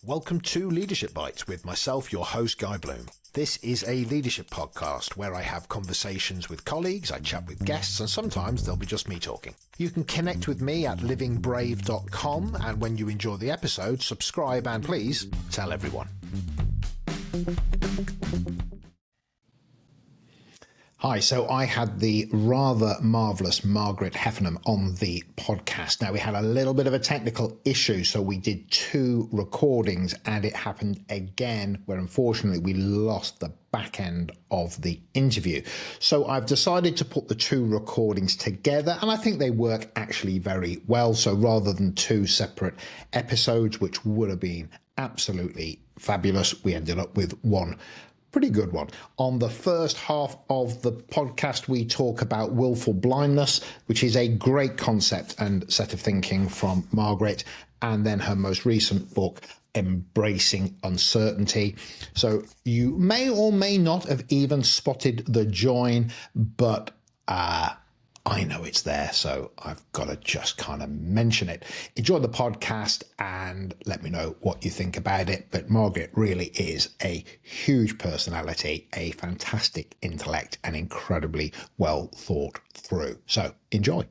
Welcome to Leadership Bites with myself, your host, Guy Bloom. This is a leadership podcast where I have conversations with colleagues, I chat with guests, and sometimes there'll be just me talking. You can connect with me at livingbrave.com, and when you enjoy the episode, subscribe and please tell everyone. Hi, so I had the rather marvellous Margaret Heffernan on the podcast. Now, we had a little bit of a technical issue, so we did two recordings, and it happened again where unfortunately we lost the back end of the interview. So I've decided to put the two recordings together, and I think they work actually very well. So rather than two separate episodes, which would have been absolutely fabulous, we ended up with one pretty good one. On the first half of the podcast, we talk about willful blindness, which is a great concept and set of thinking from Margaret, and then her most recent book, Embracing Uncertainty. So you may or may not have even spotted the join, but I know it's there, so I've got to just kind of mention it. Enjoy the podcast and let me know what you think about it. But Margaret really is a huge personality, a fantastic intellect, and incredibly well thought through. So enjoy.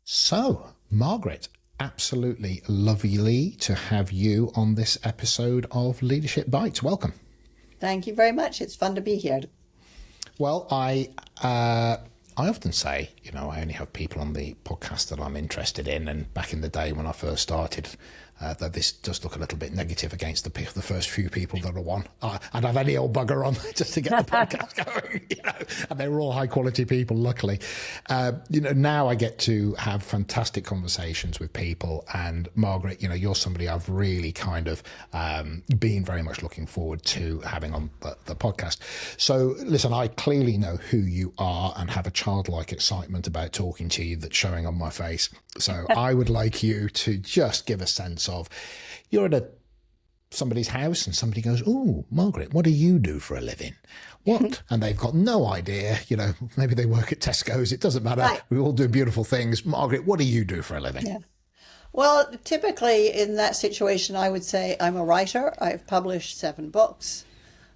So, Margaret, absolutely lovely to have you on this episode of Leadership Bites. Welcome. Thank you very much. It's fun to be here. Well, I often say, I only have people on the podcast that I'm interested in. And back in the day when I first started, that this does look a little bit negative against the first few people that are on. I'd have any old bugger on just to get the podcast going, and they were all high quality people, luckily. Now I get to have fantastic conversations with people. And Margaret, you're somebody I've really kind of been very much looking forward to having on the podcast. So listen, I clearly know who you are and have a childlike excitement about talking to you that's showing on my face. So I would like you to just give a sense of, you're at somebody's house and somebody goes, "Oh, Margaret, what do you do for a living?" What? And they've got no idea, maybe they work at Tesco's, it doesn't matter. Right. We all do beautiful things. Margaret, what do you do for a living? Yeah. Well, typically in that situation, I would say I'm a writer. I've published 7 books.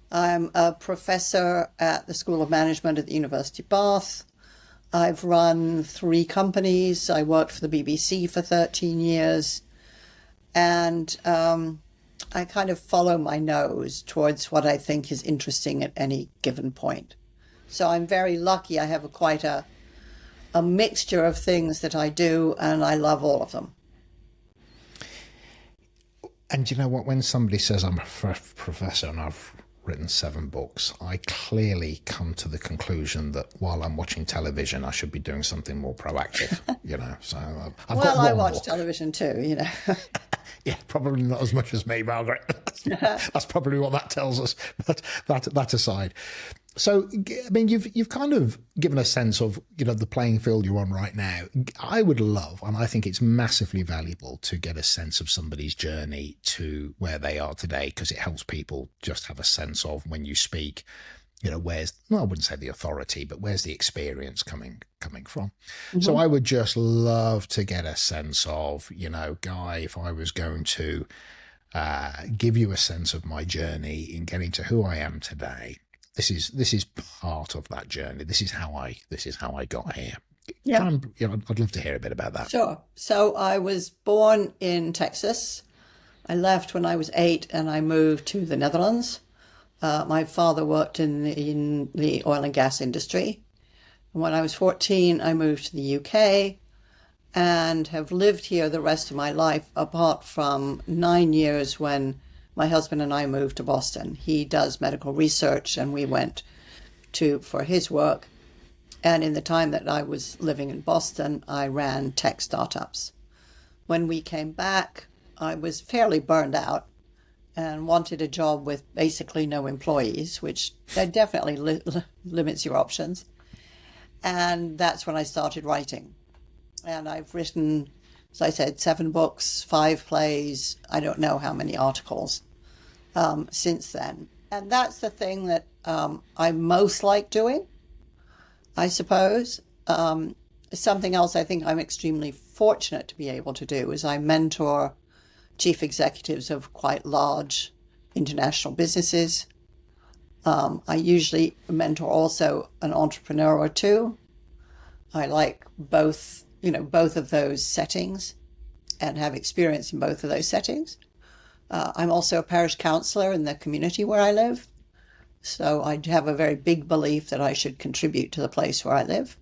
I'm a professor at the School of Management at the University of Bath. I've run 3 companies. I worked for the BBC for 13 years. And I kind of follow my nose towards what I think is interesting at any given point. So I'm very lucky. I have quite a mixture of things that I do, and I love all of them. And you know what? When somebody says I'm a professor and I've written 7 books, I clearly come to the conclusion that while I'm watching television, I should be doing something more proactive, So I've got one I watch book. television too, Yeah, probably not as much as me, Margaret. That's probably what that tells us. But that aside. So, I mean, you've kind of given a sense of, the playing field you're on right now. I would love, and I think it's massively valuable, to get a sense of somebody's journey to where they are today, because it helps people just have a sense of, when you speak, where's, I wouldn't say the authority, but where's the experience coming from? Mm-hmm. So I would just love to get a sense of, Guy, if I was going to give you a sense of my journey in getting to who I am today. This is part of that journey. This is how I got here. Yeah. I'd love to hear a bit about that. Sure. So I was born in Texas. I left when I was 8 and I moved to the Netherlands. My father worked in the oil and gas industry. And when I was 14, I moved to the UK and have lived here the rest of my life, apart from 9 years when my husband and I moved to Boston. He does medical research, and we went for his work. And in the time that I was living in Boston, I ran tech startups. When we came back, I was fairly burned out and wanted a job with basically no employees, which that definitely limits your options. And that's when I started writing. And I've written, as I said, 7 books, 5 plays, I don't know how many articles since then. And that's the thing that I most like doing, I suppose. Something else I think I'm extremely fortunate to be able to do is I mentor chief executives of quite large international businesses. I usually mentor also an entrepreneur or two. I like both, both of those settings and have experience in both of those settings. I'm also a parish councillor in the community where I live. So I have a very big belief that I should contribute to the place where I live.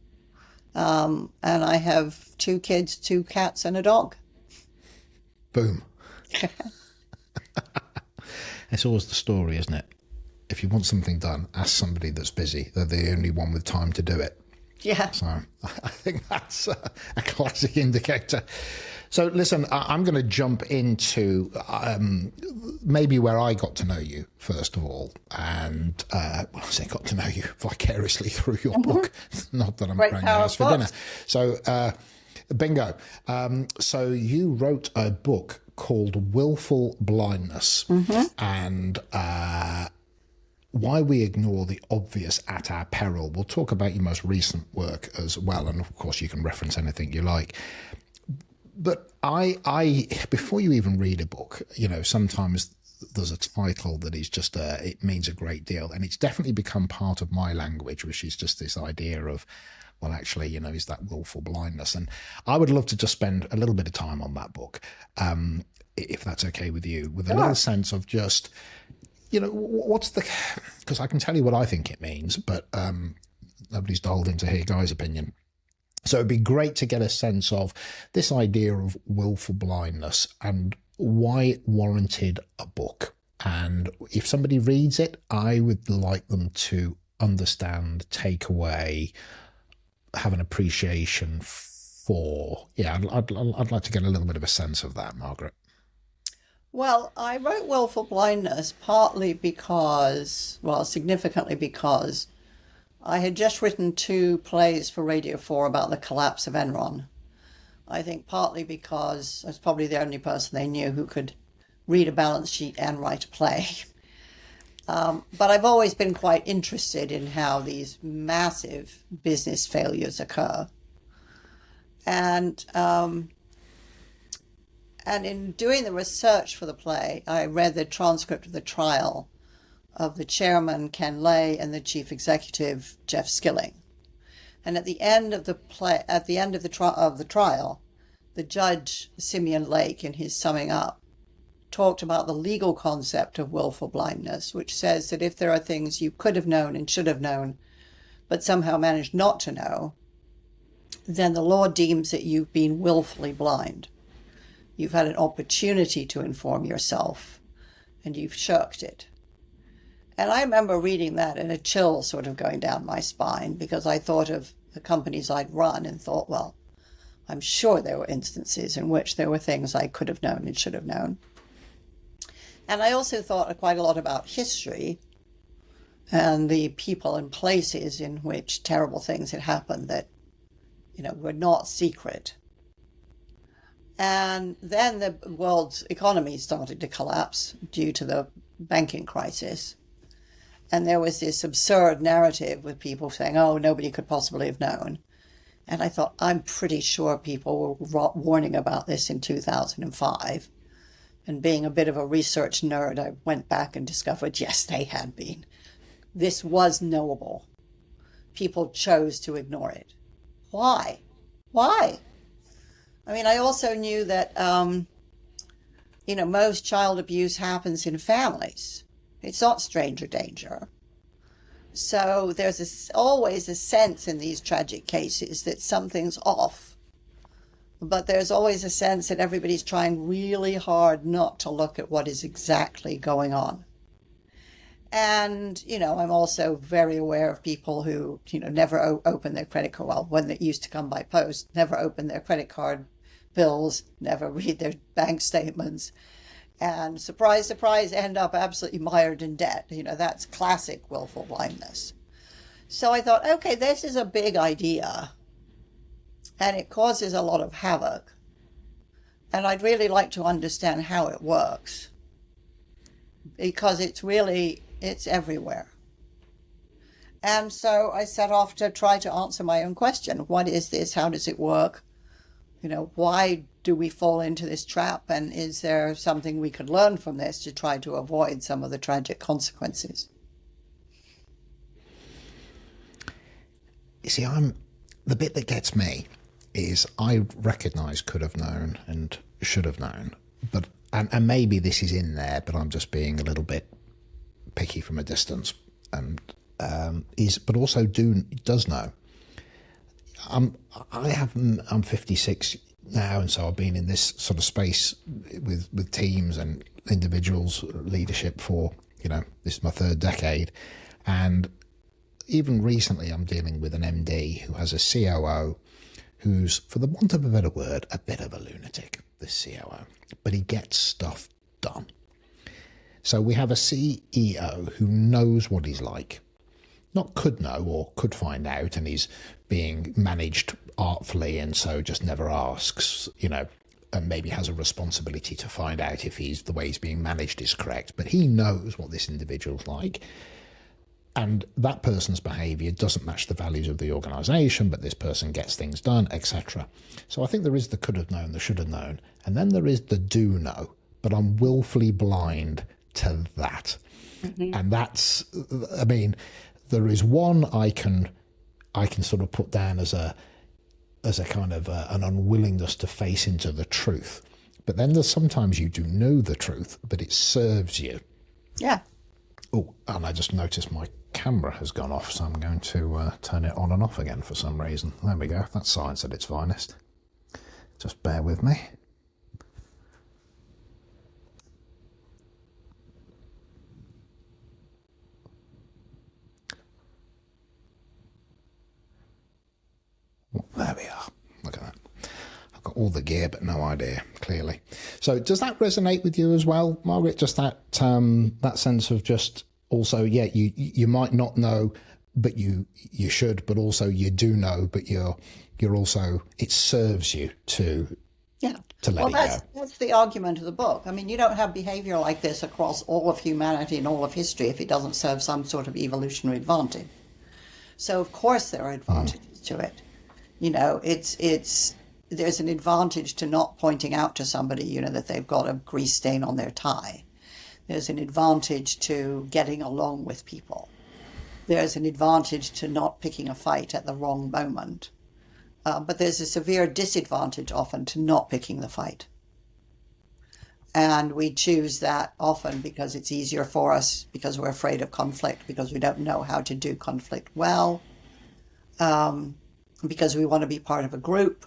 And I have 2 kids, 2 cats, and a dog. Boom. It's always the story, isn't it? If you want something done, ask somebody that's busy. They're the only one with time to do it. Yeah. So I think that's a classic indicator. So listen, I'm going to jump into maybe where I got to know you, first of all. And I say got to know you vicariously through your book. Not that I'm praying house for dinner. So bingo. So you wrote a book called Willful Blindness. And why we ignore the obvious at our peril. We'll talk about your most recent work as well. And of course, you can reference anything you like. But I before you even read a book, sometimes there's a title that is just it means a great deal. And it's definitely become part of my language, which is just this idea of, well, actually, is that willful blindness? And I would love to just spend a little bit of time on that book, if that's okay with you, with a little sense of just, because I can tell you what I think it means, but nobody's dialed in to hear Guy's opinion. So it'd be great to get a sense of this idea of willful blindness and why it warranted a book. And if somebody reads it, I would like them to understand, take away, have an appreciation for. Yeah, I'd like to get a little bit of a sense of that, Margaret. Well, I wrote Willful Blindness partly because, significantly because I had just written 2 plays for Radio 4 about the collapse of Enron. I think partly because I was probably the only person they knew who could read a balance sheet and write a play. But I've always been quite interested in how these massive business failures occur. And in doing the research for the play, I read the transcript of the trial of the chairman, Ken Lay, and the chief executive, Jeff Skilling. And at the end of the play, at the end of the trial, the judge, Simeon Lake, in his summing up, talked about the legal concept of willful blindness, which says that if there are things you could have known and should have known, but somehow managed not to know, then the law deems that you've been willfully blind. You've had an opportunity to inform yourself, and you've shirked it. And I remember reading that and a chill sort of going down my spine, because I thought of the companies I'd run and thought, well, I'm sure there were instances in which there were things I could have known and should have known. And I also thought quite a lot about history and the people and places in which terrible things had happened that, were not secret. And then the world's economy started to collapse due to the banking crisis. And there was this absurd narrative with people saying, oh, nobody could possibly have known. And I thought, I'm pretty sure people were warning about this in 2005. And being a bit of a research nerd, I went back and discovered, yes, they had been. This was knowable. People chose to ignore it. Why? Why? I mean, I also knew that, most child abuse happens in families. It's not stranger danger. So there's always a sense in these tragic cases that something's off. But there's always a sense that everybody's trying really hard not to look at what is exactly going on. And, I'm also very aware of people who, never open their credit card. Well, when it used to come by post, never open their credit card bills, never read their bank statements. And surprise, surprise, end up absolutely mired in debt. That's classic willful blindness. So I thought, okay, this is a big idea. And it causes a lot of havoc. And I'd really like to understand how it works. Because it's everywhere. And so I set off to try to answer my own question. What is this? How does it work? Why do we fall into this trap? And is there something we could learn from this to try to avoid some of the tragic consequences? You see, the bit that gets me is I recognise could have known and should have known, but and maybe this is in there, but I'm just being a little bit picky from a distance, and but also does know. I'm 56 now, and so I've been in this sort of space with teams and individuals, leadership for this is my third decade, and even recently I'm dealing with an MD who has a COO who's, for the want of a better word, a bit of a lunatic, this COO, but he gets stuff done. So we have a CEO who knows what he's like, not could know or could find out, and he's being managed artfully and so just never asks, and maybe has a responsibility to find out if the way he's being managed is correct. But he knows what this individual's like, and that person's behaviour doesn't match the values of the organisation, but this person gets things done, etc. So I think there is the could have known, the should have known, and then there is the do know, but I'm willfully blind to that. Mm-hmm. And that's, there is one I can sort of put down as a kind of an unwillingness to face into the truth. But then there's sometimes you do know the truth, but it serves you. Yeah. Oh, and I just noticed my camera has gone off, so I'm going to turn it on and off again for some reason. There we go. That's science at its finest. Just bear with me. There we are. Look at that. I've got all the gear, but no idea, clearly. So does that resonate with you as well, Margaret? Just that sense of just also, you might not know, but you should, but also you do know, but you're also, it serves you to let it go. That's the argument of the book. You don't have behavior like this across all of humanity and all of history if it doesn't serve some sort of evolutionary advantage. So of course there are advantages to it. There's an advantage to not pointing out to somebody, that they've got a grease stain on their tie. There's an advantage to getting along with people. There's an advantage to not picking a fight at the wrong moment. But there's a severe disadvantage often to not picking the fight. And we choose that often because it's easier for us, because we're afraid of conflict, because we don't know how to do conflict well, because we want to be part of a group.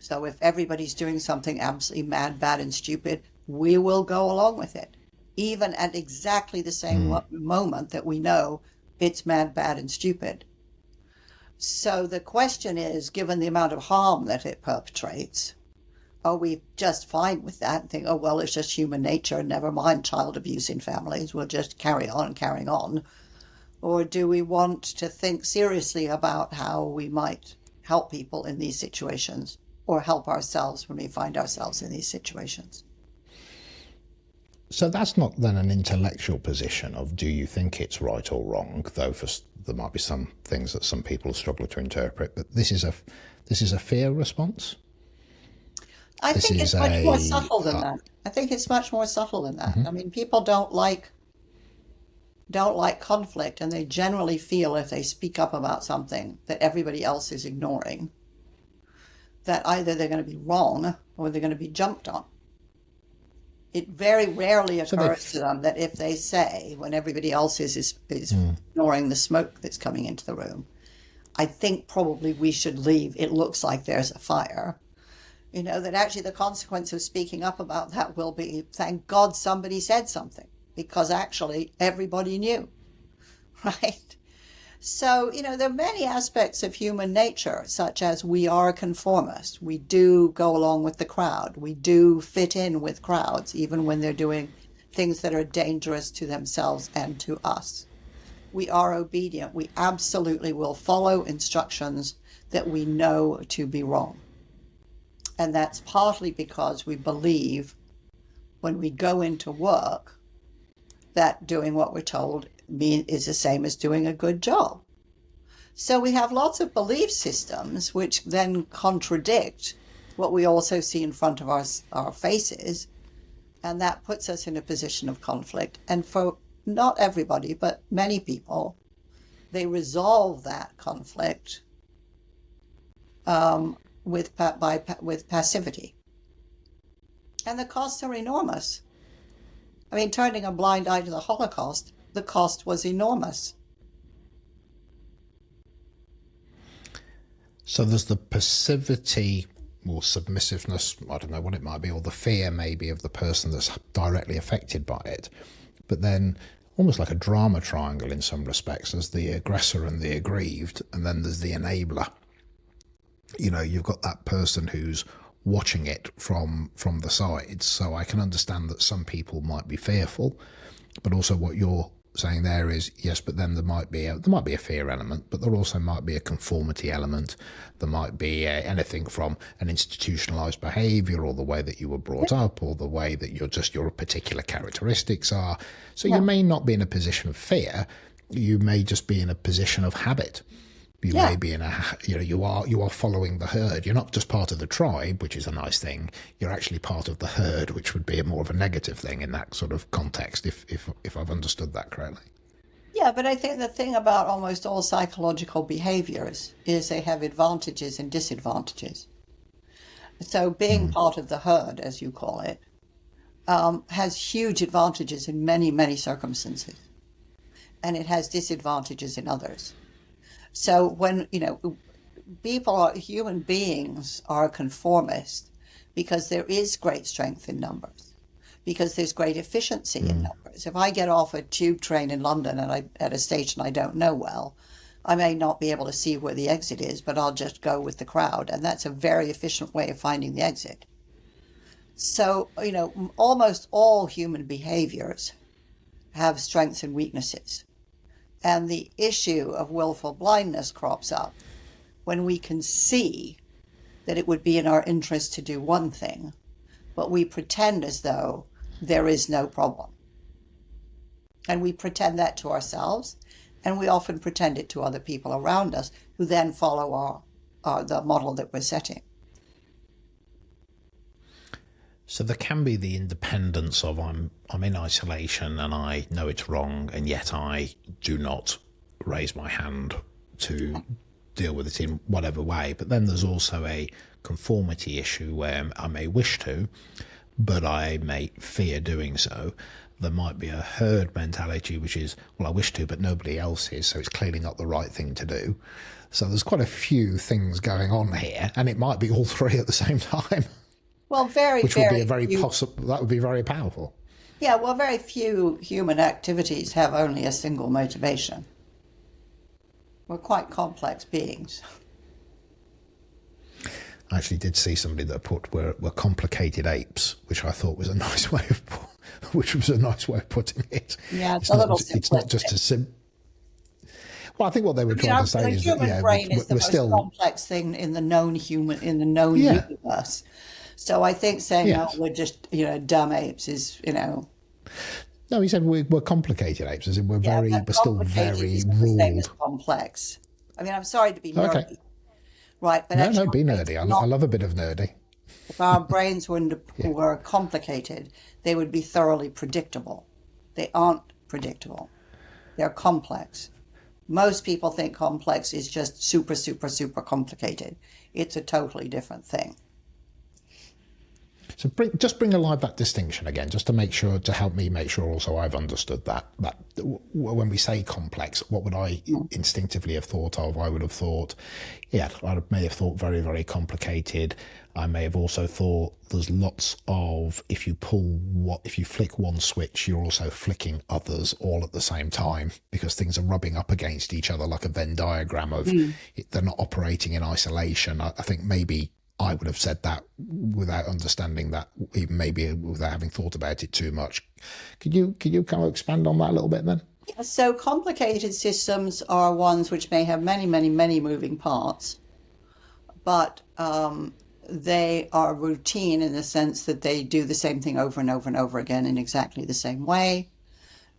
So if everybody's doing something absolutely mad, bad, and stupid, we will go along with it, even at exactly the same moment that we know it's mad, bad, and stupid. So the question is, given the amount of harm that it perpetrates, are we just fine with that and think, oh, well, it's just human nature, never mind child abuse in families, we'll just carry on and carrying on? Or do we want to think seriously about how we might help people in these situations, or help ourselves when we find ourselves in these situations? So that's not then an intellectual position of do you think it's right or wrong, though there might be some things that some people struggle to interpret, but this is a fear response? I think it's much more subtle than that. I think it's much more subtle than that. Mm-hmm. People don't like conflict, and they generally feel if they speak up about something that everybody else is ignoring, that either they're going to be wrong or they're going to be jumped on. It very rarely occurs to them that if they say, when everybody else is ignoring the smoke that's coming into the room, I think probably we should leave, it looks like there's a fire, that actually the consequence of speaking up about that will be, thank God somebody said something, because actually everybody knew, right? So, there are many aspects of human nature, such as we are conformists. We do go along with the crowd. We do fit in with crowds, even when they're doing things that are dangerous to themselves and to us. We are obedient. We absolutely will follow instructions that we know to be wrong. And that's partly because we believe when we go into work that doing what we're told is the same as doing a good job. So we have lots of belief systems which then contradict what we also see in front of our faces, and that puts us in a position of conflict. And for not everybody, but many people, they resolve that conflict with passivity. And the costs are enormous. I mean, turning a blind eye to the Holocaust, the cost was enormous. So there's the passivity or submissiveness, I don't know what it might be, or the fear maybe of the person that's directly affected by it. But then almost like a drama triangle in some respects. There's the aggressor and the aggrieved, and then there's the enabler. You know, you've got that person who's watching it from the sides. So I can understand that some people might be fearful, but also what you're saying there is, yes, but then there might be a fear element, but there also might be a conformity element. There might be anything from an institutionalized behavior, or the way that you were brought up, or the way that your particular characteristics are. So you may not be in a position of fear, you may just be in a position of habit. You may be in you are following the herd. You're not just part of the tribe, which is a nice thing. You're actually part of the herd, which would be more of a negative thing in that sort of context, if I've understood that correctly. Yeah, but I think the thing about almost all psychological behaviors is they have advantages and disadvantages. So being part of the herd, as you call it, has huge advantages in many, many circumstances, and it has disadvantages in others. So when, human beings are conformist because there is great strength in numbers, because there's great efficiency in numbers. If I get off a tube train in London and at a station I don't know well, I may not be able to see where the exit is, but I'll just go with the crowd. And that's a very efficient way of finding the exit. So, almost all human behaviors have strengths and weaknesses. And the issue of willful blindness crops up when we can see that it would be in our interest to do one thing, but we pretend as though there is no problem. And we pretend that to ourselves, and we often pretend it to other people around us, who then follow the model that we're setting. So there can be the independence of I'm in isolation and I know it's wrong, and yet I do not raise my hand to deal with it in whatever way. But then there's also a conformity issue where I may wish to, but I may fear doing so. There might be a herd mentality, which is, well, I wish to, but nobody else is, so it's clearly not the right thing to do. So there's quite a few things going on here, and it might be all three at the same time. Well, which would be that would be very powerful. Yeah, well, very few human activities have only a single motivation. We're quite complex beings. I actually did see somebody that put we're complicated apes, which I thought was a nice way of putting it. Yeah, it's not just a Well, I think what they were trying to say is that the human brain is the most complex thing in the known universe. So I think saying, we're just, dumb apes is, No, he said we're complicated apes, as in we're still very ruled. Same as complex. I mean, I'm sorry to be nerdy. Okay. Right, but no, be nerdy. I love a bit of nerdy. If our brains were complicated, they would be thoroughly predictable. They aren't predictable. They're complex. Most people think complex is just super, super, super complicated. It's a totally different thing. So bring alive that distinction again, just to help me make sure also I've understood that when we say complex, what would I instinctively have thought of? I would have thought, I may have thought very, very complicated. I may have also thought there's lots of, if you flick one switch, you're also flicking others all at the same time, because things are rubbing up against each other like a Venn diagram of they're not operating in isolation. I think maybe I would have said that without understanding that, even maybe without having thought about it too much. Could you kind of expand on that a little bit then? Yeah, so complicated systems are ones which may have many, many, many moving parts, but they are routine in the sense that they do the same thing over and over and over again in exactly the same way.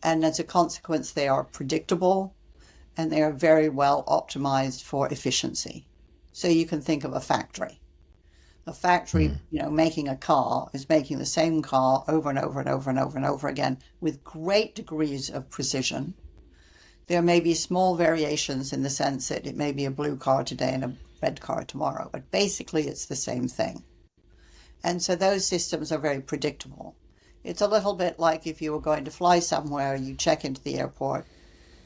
And as a consequence, they are predictable, and they are very well optimized for efficiency. So you can think of a factory. A factory, making a car is making the same car over and over and over and over and over again with great degrees of precision. There may be small variations in the sense that it may be a blue car today and a red car tomorrow, but basically it's the same thing. And so those systems are very predictable. It's a little bit like if you were going to fly somewhere, you check into the airport,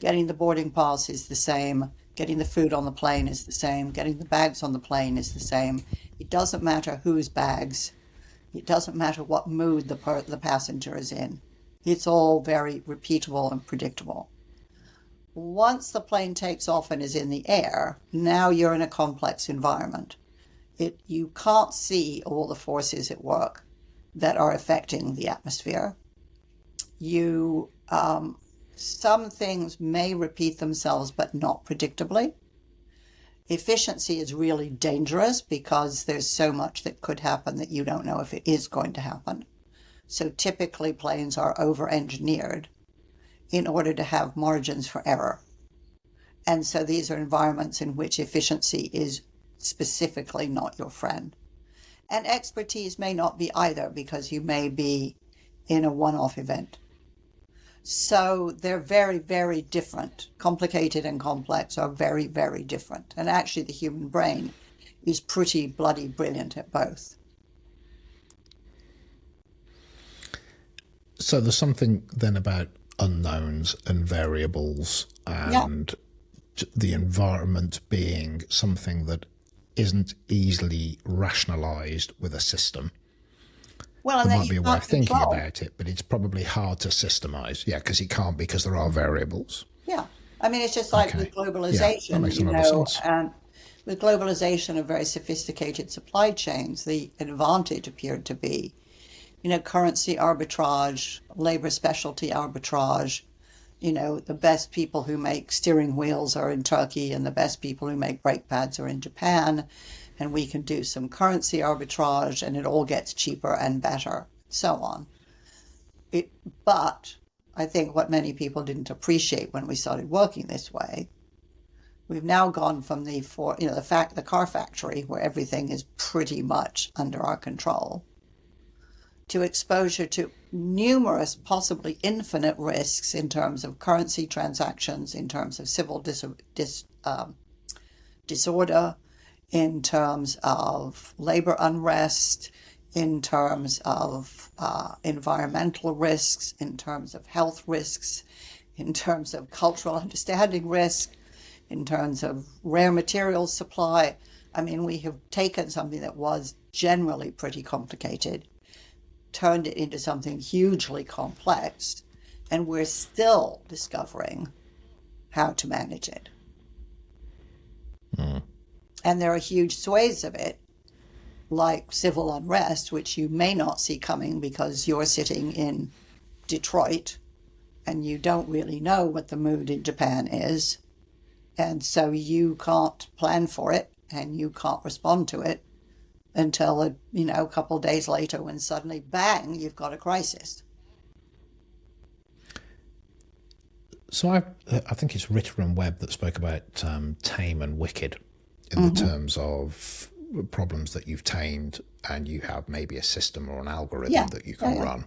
getting the boarding pass is the same, getting the food on the plane is the same, getting the bags on the plane is the same. It doesn't matter whose bags. It doesn't matter what mood the passenger is in. It's all very repeatable and predictable. Once the plane takes off and is in the air, now you're in a complex environment. You can't see all the forces at work that are affecting the atmosphere. Some things may repeat themselves, but not predictably. Efficiency is really dangerous because there's so much that could happen that you don't know if it is going to happen. So typically planes are over-engineered in order to have margins for error. And so these are environments in which efficiency is specifically not your friend. And expertise may not be either, because you may be in a one-off event. So they're very, very different. Complicated and complex are very, very different. And actually the human brain is pretty bloody brilliant at both. So there's something then about unknowns and variables and the environment being something that isn't easily rationalized with a system. Well, and there that might be a way of thinking about it, but it's probably hard to systemize. Yeah, because it can't, because there are variables. Yeah. I mean, it's just like with globalization, that makes a lot of sense. And with globalization of very sophisticated supply chains, the advantage appeared to be, currency arbitrage, labor specialty arbitrage. The best people who make steering wheels are in Turkey and the best people who make brake pads are in Japan. And we can do some currency arbitrage and it all gets cheaper and better, so on. But I think what many people didn't appreciate when we started working this way, we've now gone from the car factory where everything is pretty much under our control, to exposure to numerous, possibly infinite risks in terms of currency transactions, in terms of civil disorder, in terms of labor unrest, in terms of environmental risks, in terms of health risks, in terms of cultural understanding risk, in terms of rare materials supply. I mean, we have taken something that was generally pretty complicated, turned it into something hugely complex, and we're still discovering how to manage it. And there are huge swathes of it, like civil unrest, which you may not see coming because you're sitting in Detroit and you don't really know what the mood in Japan is. And so you can't plan for it and you can't respond to it until, a couple of days later when suddenly, bang, you've got a crisis. So I think it's Ritter and Webb that spoke about tame and wicked in the terms of problems that you've tamed and you have maybe a system or an algorithm that you can run.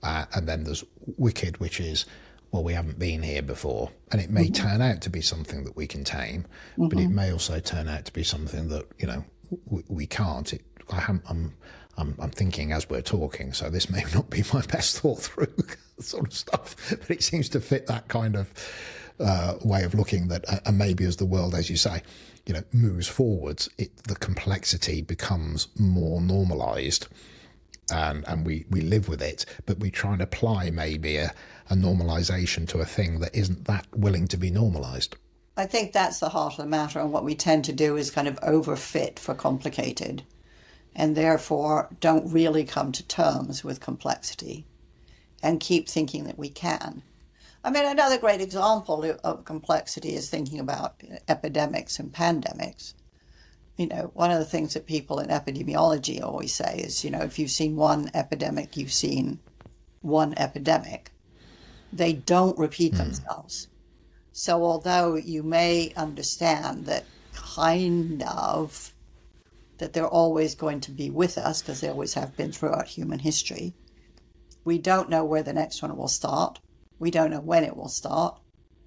And then there's wicked, which is, well, we haven't been here before. And it may turn out to be something that we can tame, but it may also turn out to be something that, we can't. I'm thinking as we're talking, so this may not be my best thought through sort of stuff, but it seems to fit that kind of way of looking that, and maybe as the world, as you say, moves forwards, the complexity becomes more normalized, and we live with it, but we try and apply maybe a normalization to a thing that isn't that willing to be normalized. I think that's the heart of the matter, and what we tend to do is kind of overfit for complicated, and therefore don't really come to terms with complexity and keep thinking that we can. I mean, another great example of complexity is thinking about epidemics and pandemics. One of the things that people in epidemiology always say is, if you've seen one epidemic, you've seen one epidemic. They don't repeat themselves. So although you may understand that kind of that they're always going to be with us, because they always have been throughout human history. We don't know where the next one will start. We don't know when it will start.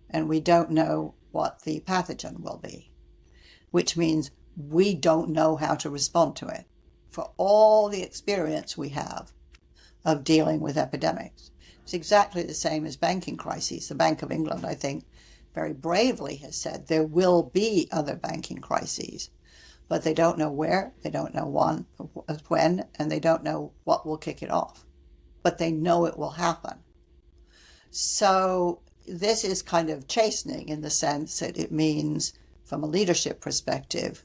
And we don't know what the pathogen will be, which means we don't know how to respond to it. For all the experience we have of dealing with epidemics, it's exactly the same as banking crises. The Bank of England, I think, very bravely has said there will be other banking crises, but they don't know where, they don't know when, and they don't know what will kick it off. But they know it will happen. So this is kind of chastening in the sense that it means, from a leadership perspective,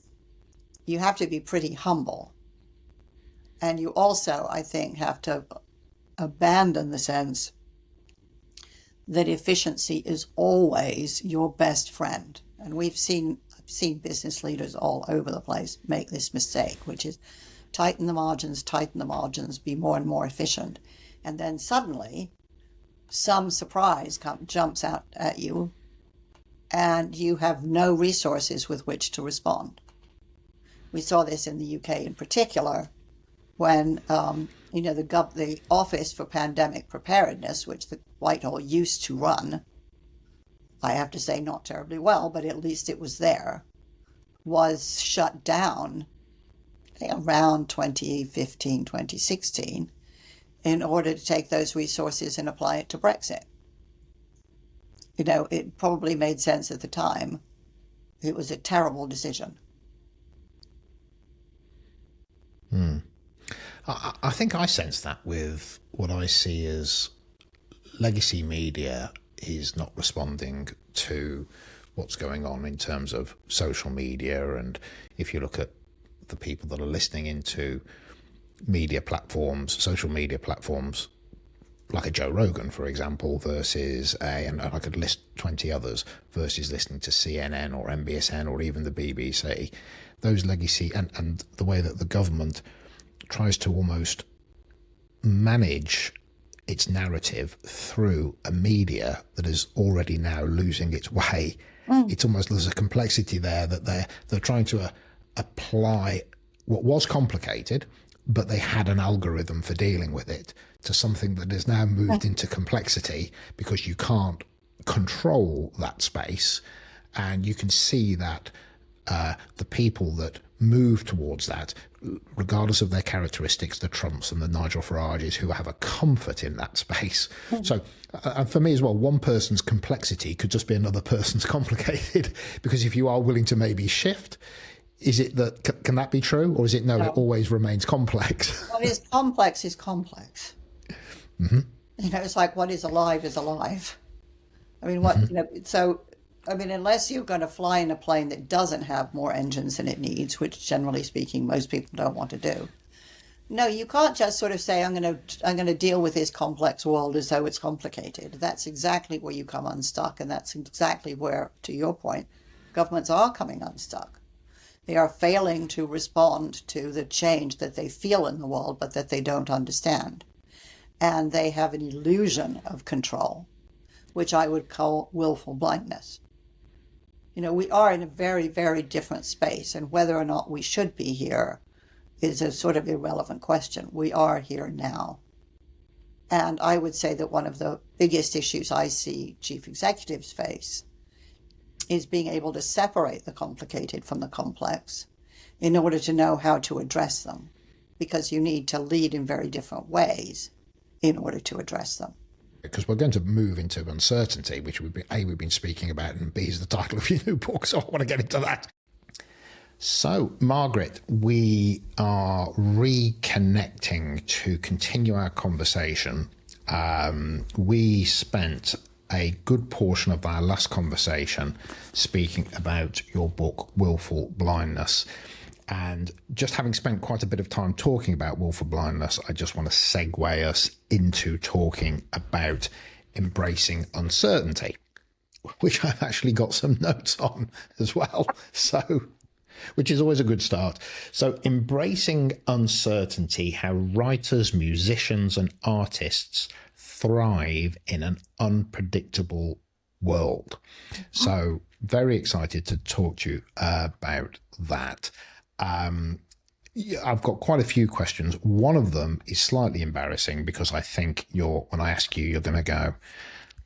you have to be pretty humble. And you also, I think, have to abandon the sense that efficiency is always your best friend. And I've seen business leaders all over the place make this mistake, which is tighten the margins, be more and more efficient. And then suddenly some surprise jumps out at you and you have no resources with which to respond. We saw this in the UK in particular when the Office for Pandemic Preparedness, which the Whitehall used to run, I have to say not terribly well, but at least it was there, was shut down around 2015, 2016, in order to take those resources and apply it to Brexit. It probably made sense at the time. It was a terrible decision. I think I sense that with what I see as legacy media is not responding to what's going on in terms of social media. And if you look at the people that are listening into media platforms, social media platforms, like a Joe Rogan, for example, versus and I could list 20 others, versus listening to CNN or MBSN or even the BBC, those legacy and the way that the government tries to almost manage its narrative through a media that is already now losing its way. It's almost, there's a complexity there that they're trying to apply what was complicated, but they had an algorithm for dealing with it, to something that has now moved into complexity because you can't control that space. And you can see that the people that move towards that, regardless of their characteristics, the Trumps and the Nigel Farages, who have a comfort in that space. So for me as well, one person's complexity could just be another person's complicated, because if you are willing to maybe shift, is it that, can that be true? Or is it no, it always remains complex? What is complex is complex. Mm-hmm. It's like what is alive is alive. I mean, unless you're going to fly in a plane that doesn't have more engines than it needs, which generally speaking, most people don't want to do. No, you can't just sort of say, I'm going to deal with this complex world as though it's complicated. That's exactly where you come unstuck. And that's exactly where, to your point, governments are coming unstuck. They are failing to respond to the change that they feel in the world, but that they don't understand. And they have an illusion of control, which I would call willful blindness. We are in a very, very different space, and whether or not we should be here is a sort of irrelevant question. We are here now. And I would say that one of the biggest issues I see chief executives face is being able to separate the complicated from the complex in order to know how to address them, because you need to lead in very different ways in order to address them. Because we're going to move into uncertainty, which we've been speaking about, and B is the title of your new book, so I want to get into that. So, Margaret, we are reconnecting to continue our conversation. We spent a good portion of our last conversation speaking about your book, Willful Blindness. And just having spent quite a bit of time talking about willful blindness, I just want to segue us into talking about embracing uncertainty, which I've actually got some notes on as well. So, which is always a good start. So, embracing uncertainty, how writers, musicians, and artists thrive in an unpredictable world. So, very excited to talk to you about that. Yeah, I've got quite a few questions. One of them is slightly embarrassing because I think when I ask you, you're going to go,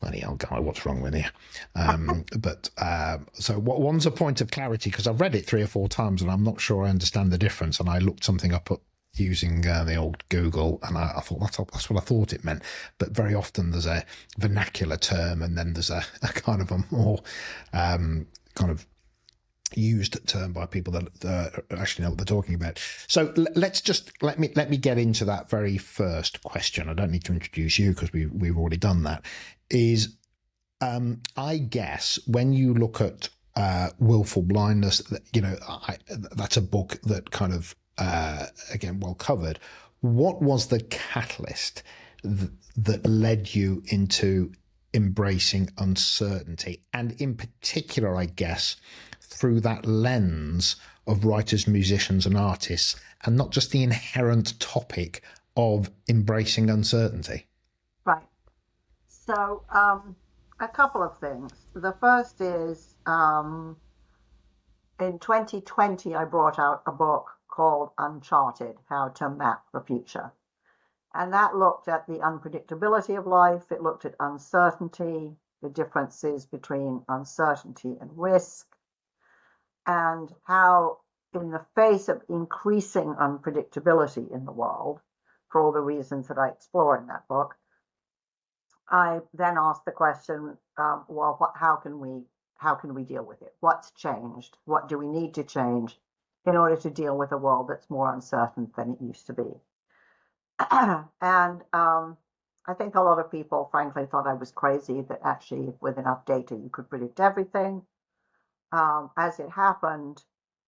bloody hell, guy, what's wrong with you? So one's a point of clarity because I've read it 3 or 4 times and I'm not sure I understand the difference. And I looked something up using the old Google, and I thought that's what I thought it meant. But very often there's a vernacular term, and then there's a kind of a more kind of used term by people that actually know what they're talking about. So let me get into that very first question. I don't need to introduce you because we've already done that. Is I guess when you look at Willful Blindness, that's a book that kind of again well covered. What was the catalyst that led you into embracing uncertainty, and in particular, I guess, through that lens of writers, musicians, and artists, and not just the inherent topic of embracing uncertainty? Right. So, a couple of things. The first is in 2020, I brought out a book called Uncharted, How to Map the Future. And that looked at the unpredictability of life. It looked at uncertainty, the differences between uncertainty and risk, and how, in the face of increasing unpredictability in the world, for all the reasons that I explore in that book, I then asked the question, how can we deal with it? What's changed? What do we need to change in order to deal with a world that's more uncertain than it used to be? And I think a lot of people, frankly, thought I was crazy, that actually with enough data you could predict everything. As it happened,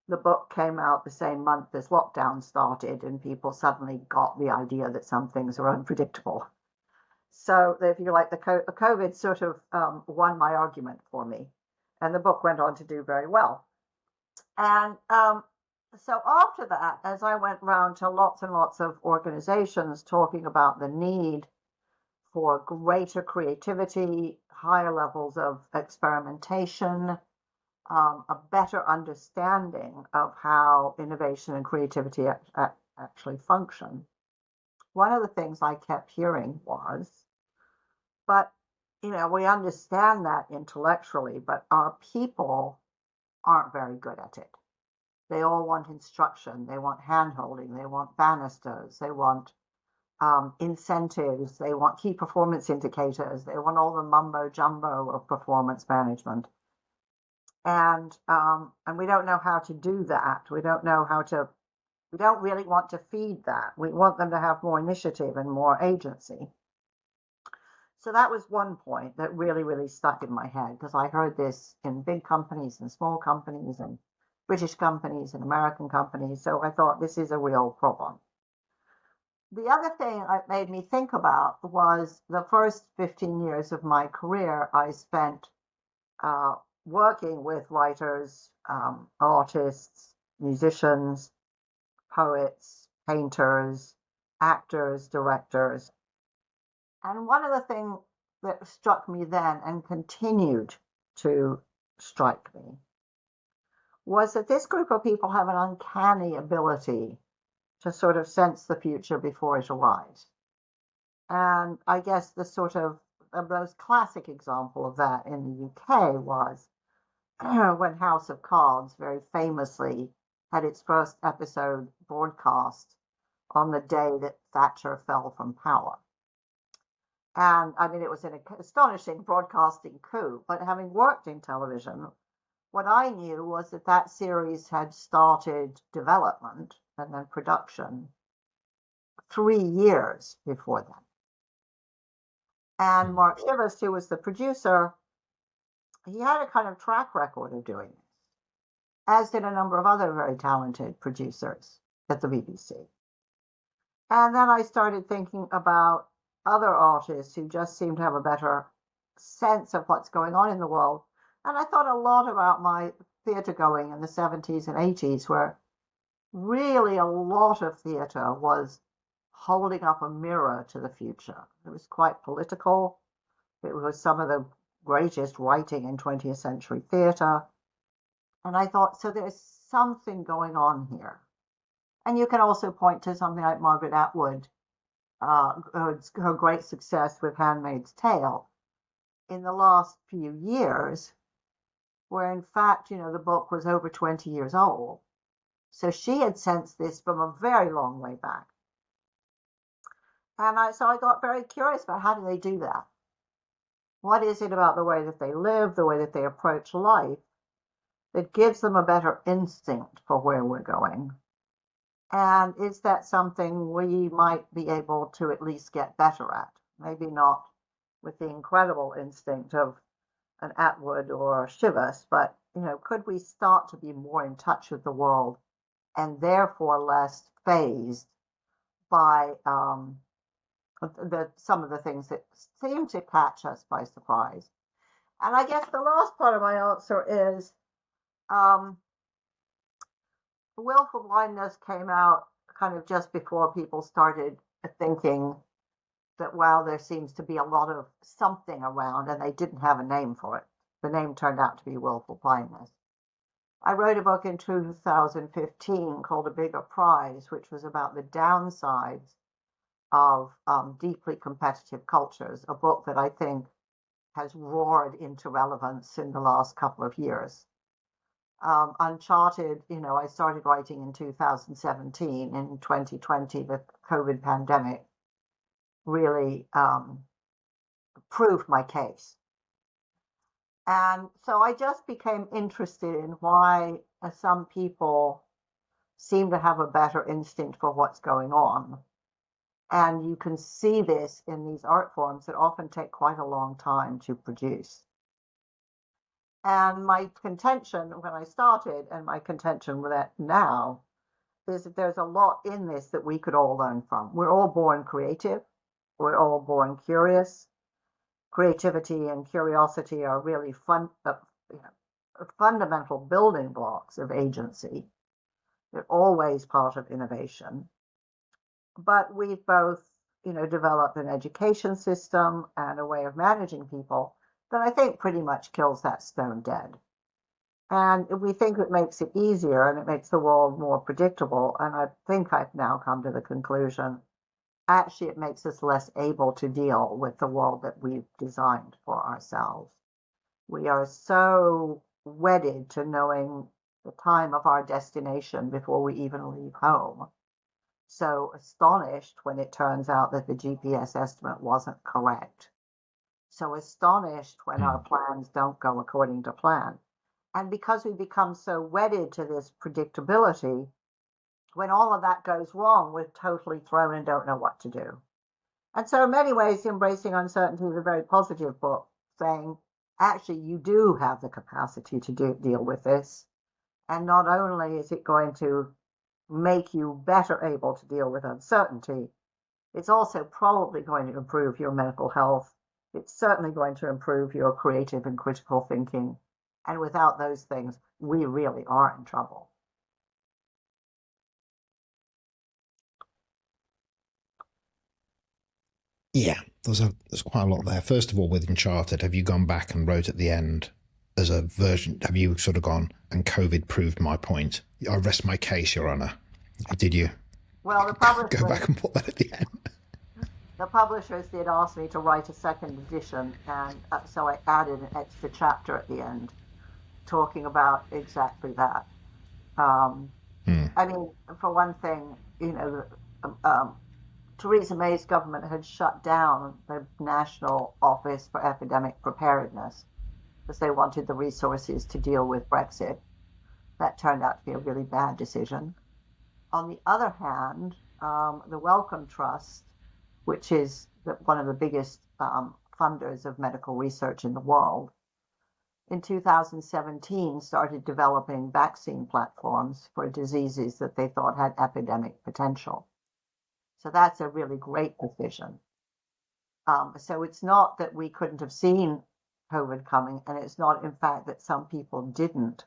the book came out the same month as lockdown started, and people suddenly got the idea that some things are unpredictable. So if you like, the COVID sort of won my argument for me, and the book went on to do very well. And so after that, as I went round to lots and lots of organizations talking about the need for greater creativity, higher levels of experimentation, a better understanding of how innovation and creativity actually function, one of the things I kept hearing was, but we understand that intellectually, but our people aren't very good at it. They all want instruction, they want hand-holding, they want banisters, they want incentives, they want key performance indicators, they want all the mumbo jumbo of performance management. And we don't know how to do that. We don't really want to feed that. We want them to have more initiative and more agency. So that was one point that really, really stuck in my head, because I heard this in big companies and small companies and British companies and American companies. So I thought, this is a real problem. The other thing it made me think about was the first 15 years of my career I spent working with writers, artists, musicians, poets, painters, actors, directors. And one of the things that struck me then and continued to strike me was that this group of people have an uncanny ability to sort of sense the future before it arrives. And I guess the most classic example of that in the UK was when House of Cards very famously had its first episode broadcast on the day that Thatcher fell from power. And I mean, it was an astonishing broadcasting coup, but having worked in television, what I knew was that series had started development and then production 3 years before that. And Mark Shivers, who was the producer, he had a kind of track record of doing this, as did a number of other very talented producers at the BBC. And then I started thinking about other artists who just seemed to have a better sense of what's going on in the world. And I thought a lot about my theatre going in the 70s and 80s, where really a lot of theatre was holding up a mirror to the future. It was quite political. It was some of the greatest writing in 20th century theatre. And I thought, so there's something going on here. And you can also point to something like Margaret Atwood, her great success with Handmaid's Tale in the last few years, where in fact, the book was over 20 years old. So she had sensed this from a very long way back. And so I got very curious about how do they do that? What is it about the way that they live, the way that they approach life, that gives them a better instinct for where we're going? And is that something we might be able to at least get better at? Maybe not with the incredible instinct of an Atwood or Chivas, but could we start to be more in touch with the world and therefore less fazed by some of the things that seem to catch us by surprise? And I guess the last part of my answer is Willful Blindness came out kind of just before people started thinking that, wow, there seems to be a lot of something around, and they didn't have a name for it. The name turned out to be Willful Blindness. I wrote a book in 2015 called A Bigger Prize, which was about the downsides of deeply competitive cultures, a book that I think has roared into relevance in the last couple of years. Uncharted, I started writing in 2017. In 2020, the COVID pandemic really proved my case. And so I just became interested in why some people seem to have a better instinct for what's going on. And you can see this in these art forms that often take quite a long time to produce. And my contention when I started, and my contention with it now, is that there's a lot in this that we could all learn from. We're all born creative. We're all born curious. Creativity and curiosity are really fundamental building blocks of agency. They're always part of innovation. But we've both, developed an education system and a way of managing people that I think pretty much kills that stone dead. And we think it makes it easier and it makes the world more predictable. And I think I've now come to the conclusion, actually, it makes us less able to deal with the world that we've designed for ourselves. We are so wedded to knowing the time of our destination before we even leave home. So astonished when it turns out that the GPS estimate wasn't correct. So astonished when our plans don't go according to plan. And because we become so wedded to this predictability, when all of that goes wrong, we're totally thrown and don't know what to do. And so in many ways, Embracing Uncertainty is a very positive book, saying, actually, you do have the capacity to deal with this. And not only is it going to make you better able to deal with uncertainty, it's also probably going to improve your mental health. It's certainly going to improve your creative and critical thinking. And without those things, we really are in trouble. Yeah, there's quite a lot there. First of all, with Uncharted, have you gone back and wrote at the end as a version? Have you sort of gone, and COVID proved my point? I rest my case, Your Honour. Did you? Well, the publishers, go back and put that at the end. The publishers did ask me to write a second edition, and so I added an extra chapter at the end, talking about exactly that. I mean, for one thing, Theresa May's government had shut down the National Office for Epidemic Preparedness because they wanted the resources to deal with Brexit. That turned out to be a really bad decision. On the other hand, the Wellcome Trust, which is one of the biggest funders of medical research in the world, in 2017 started developing vaccine platforms for diseases that they thought had epidemic potential. So that's a really great decision. So it's not that we couldn't have seen COVID coming, and it's not, in fact, that some people didn't.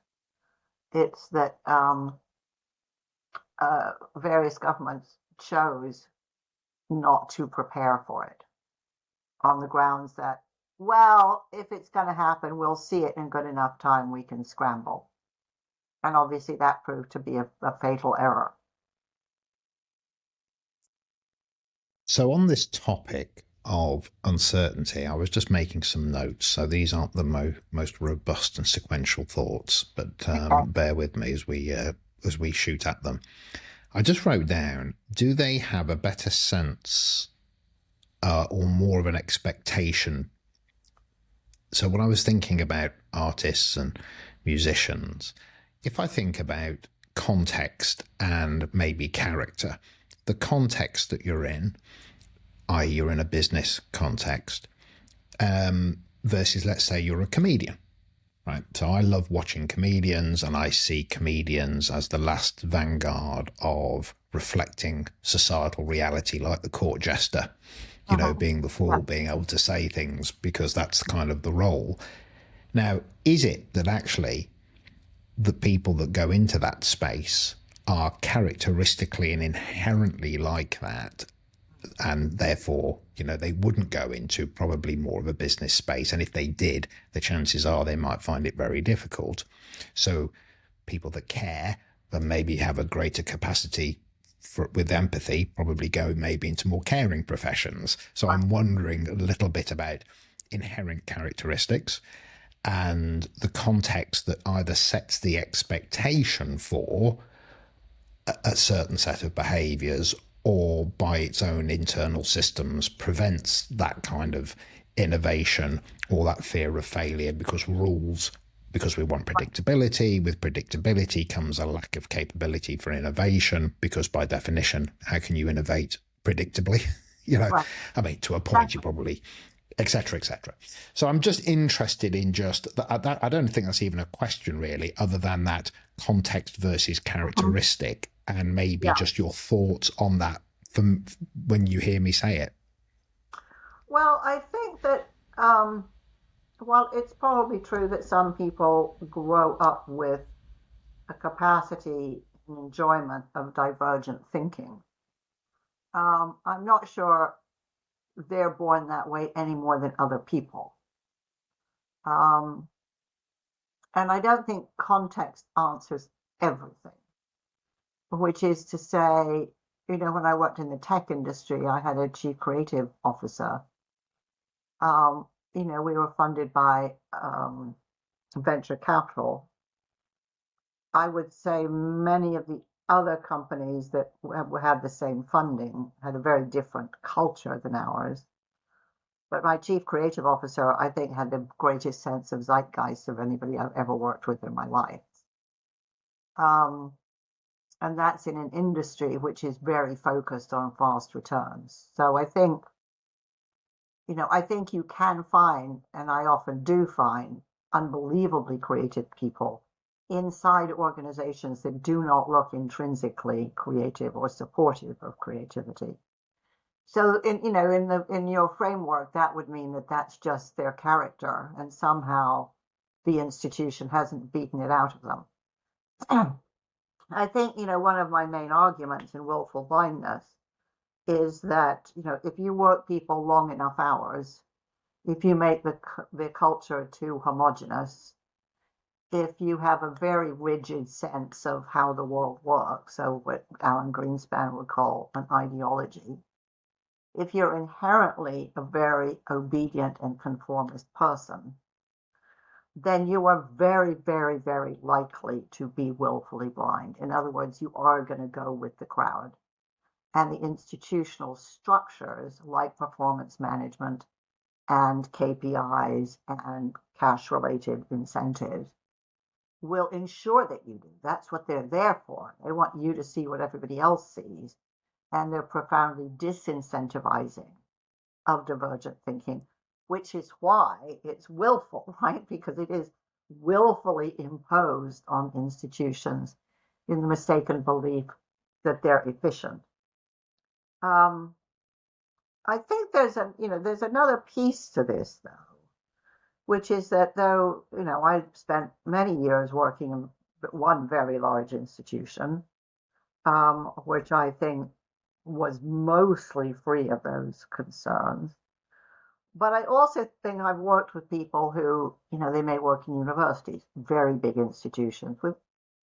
It's that various governments chose not to prepare for it on the grounds that, well, if it's going to happen, we'll see it in good enough time, we can scramble. And obviously that proved to be a fatal error. So on this topic of uncertainty, I was just making some notes. So these aren't the most robust and sequential thoughts, but bear with me as we shoot at them. I just wrote down: do they have a better sense or more of an expectation? So when I was thinking about artists and musicians, if I think about context and maybe character, the context that you're in, i.e. you're in a business context, versus, let's say, you're a comedian, right? So I love watching comedians, and I see comedians as the last vanguard of reflecting societal reality, like the court jester, being the fool, being able to say things, because that's kind of the role. Now, is it that actually the people that go into that space are characteristically and inherently like that, and therefore, they wouldn't go into probably more of a business space? And if they did, the chances are they might find it very difficult. So people that care and maybe have a greater capacity with empathy probably go maybe into more caring professions. So I'm wondering a little bit about inherent characteristics and the context that either sets the expectation for a certain set of behaviours, or by its own internal systems prevents that kind of innovation or that fear of failure, because we want predictability. With predictability comes a lack of capability for innovation, because by definition, how can you innovate predictably? I mean, to a point, you probably, etc., etc. So I'm just interested in just that. I don't think that's even a question really, other than that context versus characteristic, and maybe just your thoughts on that from when you hear me say it. Well, I think that while it's probably true that some people grow up with a capacity and enjoyment of divergent thinking, I'm not sure they're born that way any more than other people. Um, and I don't think context answers everything, which is to say, when I worked in the tech industry, I had a chief creative officer. We were funded by venture capital. I would say many of the other companies that had the same funding had a very different culture than ours. But my chief creative officer, I think, had the greatest sense of zeitgeist of anybody I've ever worked with in my life. And that's in an industry which is very focused on fast returns. So I think you can find, and I often do find, unbelievably creative people inside organizations that do not look intrinsically creative or supportive of creativity. So in your framework, that would mean that that's just their character, and somehow the institution hasn't beaten it out of them. I think, one of my main arguments in Willful Blindness is that, if you work people long enough hours, if you make the culture too homogenous, if you have a very rigid sense of how the world works, so what Alan Greenspan would call an ideology, if you're inherently a very obedient and conformist person, then you are very, very, very likely to be willfully blind. In other words, you are going to go with the crowd. And the institutional structures like performance management and KPIs and cash-related incentives will ensure that you do. That's what they're there for. They want you to see what everybody else sees, and they're profoundly disincentivizing of divergent thinking, which is why it's willful, right? Because it is willfully imposed on institutions in the mistaken belief that they're efficient. I think there's another piece to this, though, which is that though, I spent many years working in one very large institution, which I think was mostly free of those concerns. But I also think I've worked with people who, they may work in universities, very big institutions with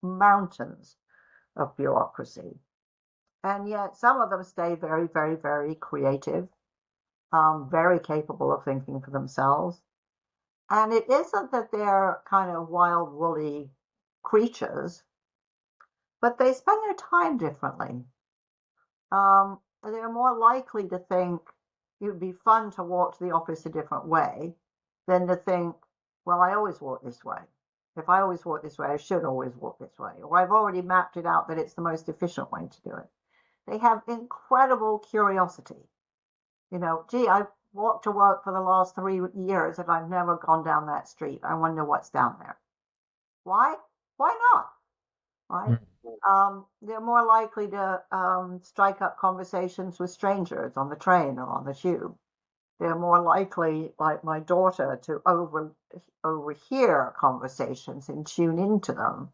mountains of bureaucracy. And yet some of them stay very, very, very creative, very capable of thinking for themselves. And it isn't that they're kind of wild, woolly creatures, but they spend their time differently. They're more likely to think it would be fun to walk to the office a different way than to think, well, I always walk this way. If I always walk this way, I should always walk this way. Or I've already mapped it out that it's the most efficient way to do it. They have incredible curiosity. Gee, I've walked to work for the last 3 years and I've never gone down that street. I wonder what's down there. Why? Why not? Right? They're more likely to strike up conversations with strangers on the train or on the tube. They're more likely, like my daughter, to overhear conversations and tune into them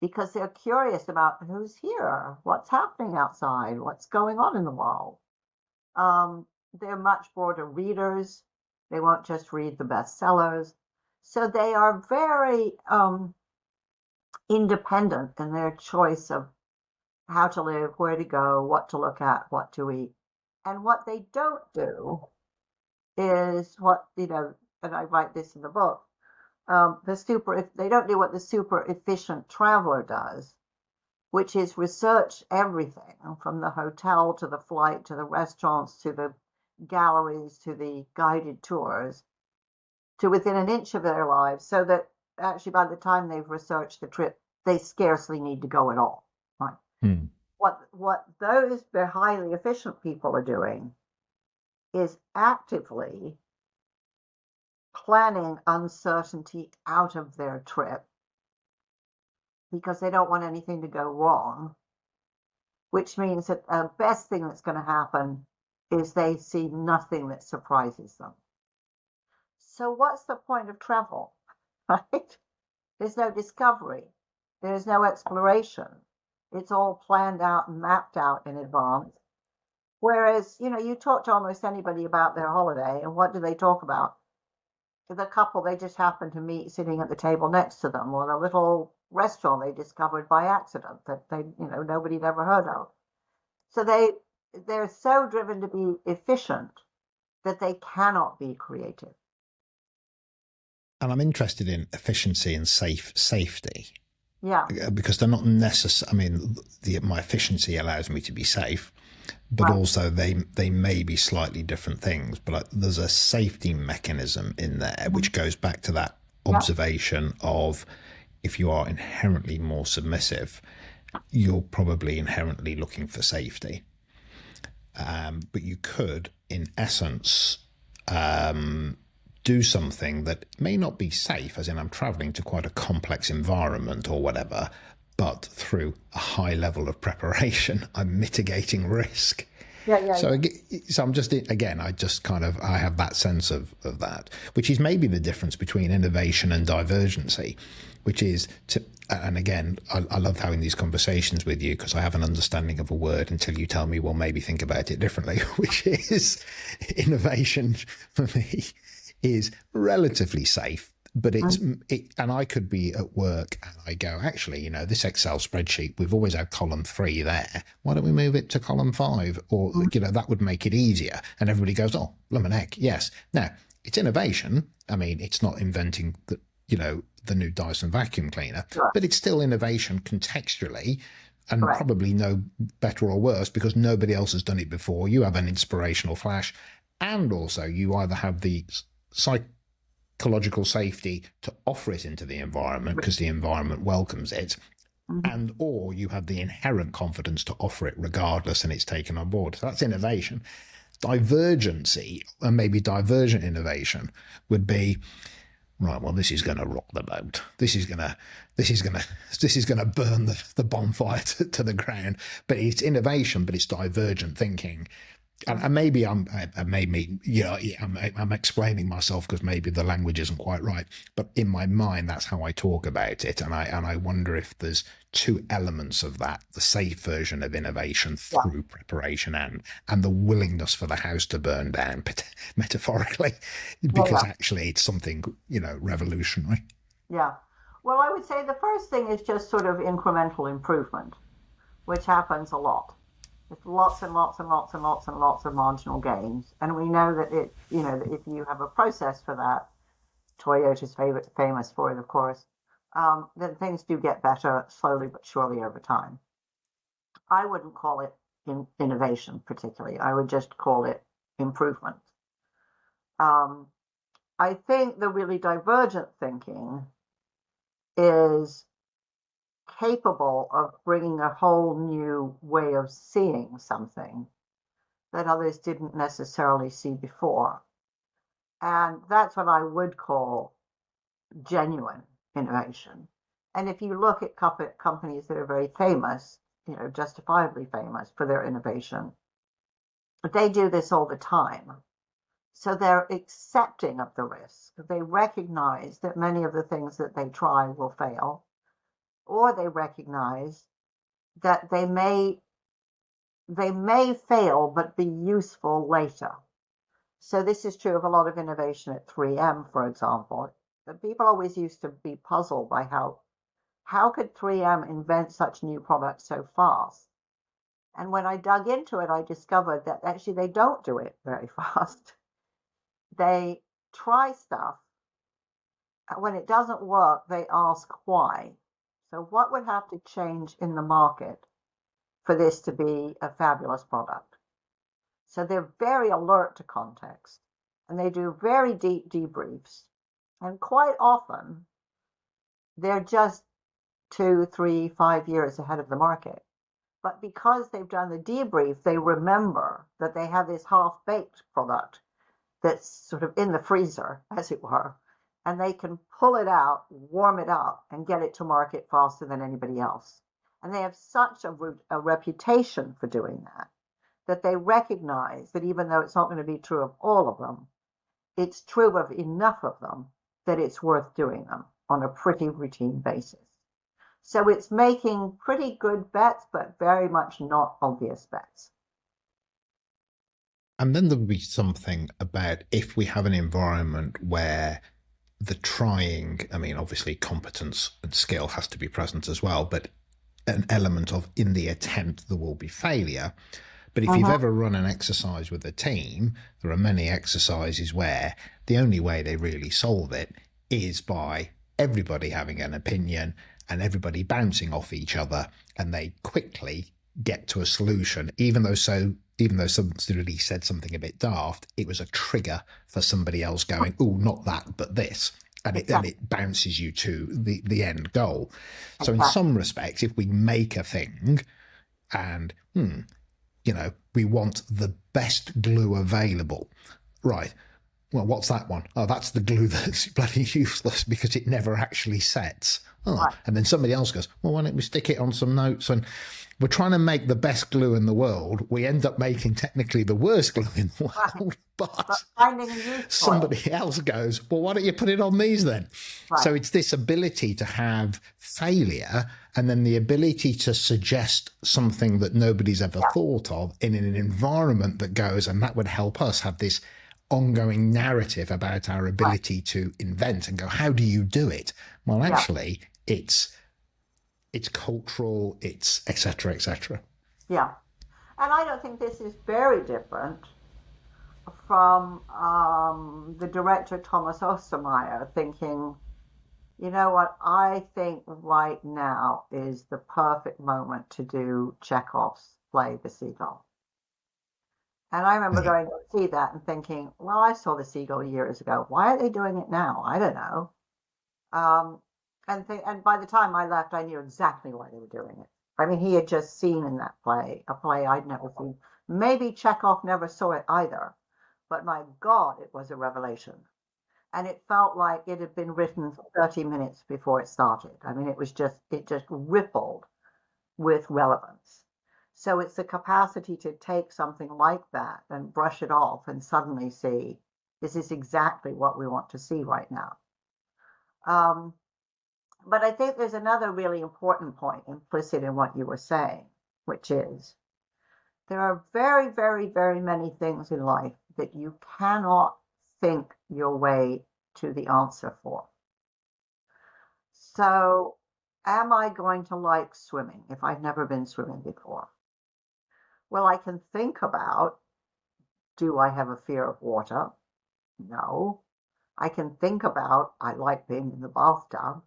because they're curious about who's here, what's happening outside, what's going on in the world. They're much broader readers. They won't just read the bestsellers. So they are very independent in their choice of how to live, where to go, what to look at, what to eat. And what they don't do is and I write this in the book, they don't do what the super efficient traveler does, which is research everything from the hotel to the flight to the restaurants to the galleries to the guided tours to within an inch of their lives, so that actually by the time they've researched the trip, they scarcely need to go at all. Right? What those highly efficient people are doing is actively planning uncertainty out of their trip because they don't want anything to go wrong, which means that the best thing that's going to happen is they see nothing that surprises them. So what's the point of travel, right? There's no discovery. There's no exploration. It's all planned out and mapped out in advance. Whereas, you talk to almost anybody about their holiday, and what do they talk about? The couple they just happened to meet sitting at the table next to them, or the little restaurant they discovered by accident that nobody'd ever heard of. So they're so driven to be efficient that they cannot be creative. And I'm interested in efficiency and safety. Yeah. Because they're not necessary. I mean, my efficiency allows me to be safe, but also they may be slightly different things. But there's a safety mechanism in there, which goes back to that observation of if you are inherently more submissive, you're probably inherently looking for safety. But you could, in essence, do something that may not be safe, as in I'm traveling to quite a complex environment or whatever, but through a high level of preparation, I'm mitigating risk. So I'm just, again, I have that sense of that, which is maybe the difference between innovation and divergency, which is and again, I love having these conversations with you because I have an understanding of a word until you tell me, well, maybe think about it differently, which is innovation for me is relatively safe, but and I could be at work and I go, actually, this Excel spreadsheet, we've always had column 3 there. Why don't we move it to column 5? Or, that would make it easier. And everybody goes, oh, bloomin' heck, yes. Now, it's innovation. I mean, it's not inventing the new Dyson vacuum cleaner, but it's still innovation contextually. And probably no better or worse because nobody else has done it before. You have an inspirational flash, and also you either have the psychological safety to offer it into the environment because the environment welcomes it, and or you have the inherent confidence to offer it regardless and it's taken on board. So that's innovation. Divergency, and maybe divergent innovation, would be right. Well, this is going to rock the boat. This is going to burn the bonfire to the ground. But it's innovation, but it's divergent thinking. And maybe I'm explaining myself because maybe the language isn't quite right. But in my mind, that's how I talk about it. And I wonder if there's two elements of that: the safe version of innovation through preparation and the willingness for the house to burn down, metaphorically, because actually it's something revolutionary. Yeah. Well, I would say the first thing is just sort of incremental improvement, which happens a lot. Just lots and lots and lots and lots and lots of marginal gains. And we know that that if you have a process for that, Toyota's famous for it, of course, then things do get better slowly but surely over time. I wouldn't call it innovation particularly. I would just call it improvement. Um, I think the really divergent thinking is capable of bringing a whole new way of seeing something that others didn't necessarily see before. And that's what I would call genuine innovation. And if you look at companies that are very famous, justifiably famous for their innovation, they do this all the time. So they're accepting of the risk. They recognize that many of the things that they try will fail, or they recognize that they may fail but be useful later. So this is true of a lot of innovation at 3M, for example. People always used to be puzzled by how could 3M invent such new products so fast? And when I dug into it, I discovered that actually they don't do it very fast. They try stuff. When it doesn't work, they ask why. So what would have to change in the market for this to be a fabulous product? So they're very alert to context, and they do very deep debriefs. And quite often, they're just 2, 3, 5 years ahead of the market. But because they've done the debrief, they remember that they have this half-baked product that's sort of in the freezer, as it were, and they can pull it out, warm it up, and get it to market faster than anybody else. And they have such a reputation for doing that they recognize that even though it's not going to be true of all of them, it's true of enough of them that it's worth doing them on a pretty routine basis. So it's making pretty good bets, but very much not obvious bets. And then there would be something about if we have an environment where the trying, I mean, obviously competence and skill has to be present as well, but an element of in the attempt there will be failure. But if you've ever run an exercise with a team, there are many exercises where the only way they really solve it is by everybody having an opinion and everybody bouncing off each other, and they quickly get to a solution, even though somebody said something a bit daft, it was a trigger for somebody else going, oh, not that, but this. And it bounces you to the end goal. So in some respects, if we make a thing and, we want the best glue available, right? Well, what's that one? Oh, that's the glue that's bloody useless because it never actually sets. Oh, right. And then somebody else goes, well, why don't we stick it on some notes? And we're trying to make the best glue in the world. We end up making technically the worst glue in the world, but somebody else goes, well, why don't you put it on these then? Right. So it's this ability to have failure and then the ability to suggest something that nobody's ever thought of in an environment that goes, and that would help us have this ongoing narrative about our ability to invent and go, how do you do it? Well, actually, it's cultural, it's et cetera, et cetera. Yeah. And I don't think this is very different from the director Thomas Ostermeyer thinking, you know what, I think right now is the perfect moment to do Chekhov's play The Seagull. And I remember going to see that and thinking, well, I saw The Seagull years ago. Why are they doing it now? I don't know. And by the time I left, I knew exactly why they were doing it. I mean, he had just seen in that play, a play I'd never seen. Maybe Chekhov never saw it either, but my God, it was a revelation. And it felt like it had been written 30 minutes before it started. I mean, it just rippled with relevance. So it's the capacity to take something like that and brush it off and suddenly see, this is exactly what we want to see right now. But I think there's another really important point implicit in what you were saying, which is there are very, very, very many things in life that you cannot think your way to the answer for. So am I going to like swimming if I've never been swimming before? Well, I can think about, do I have a fear of water? No. I can think about, I like being in the bathtub.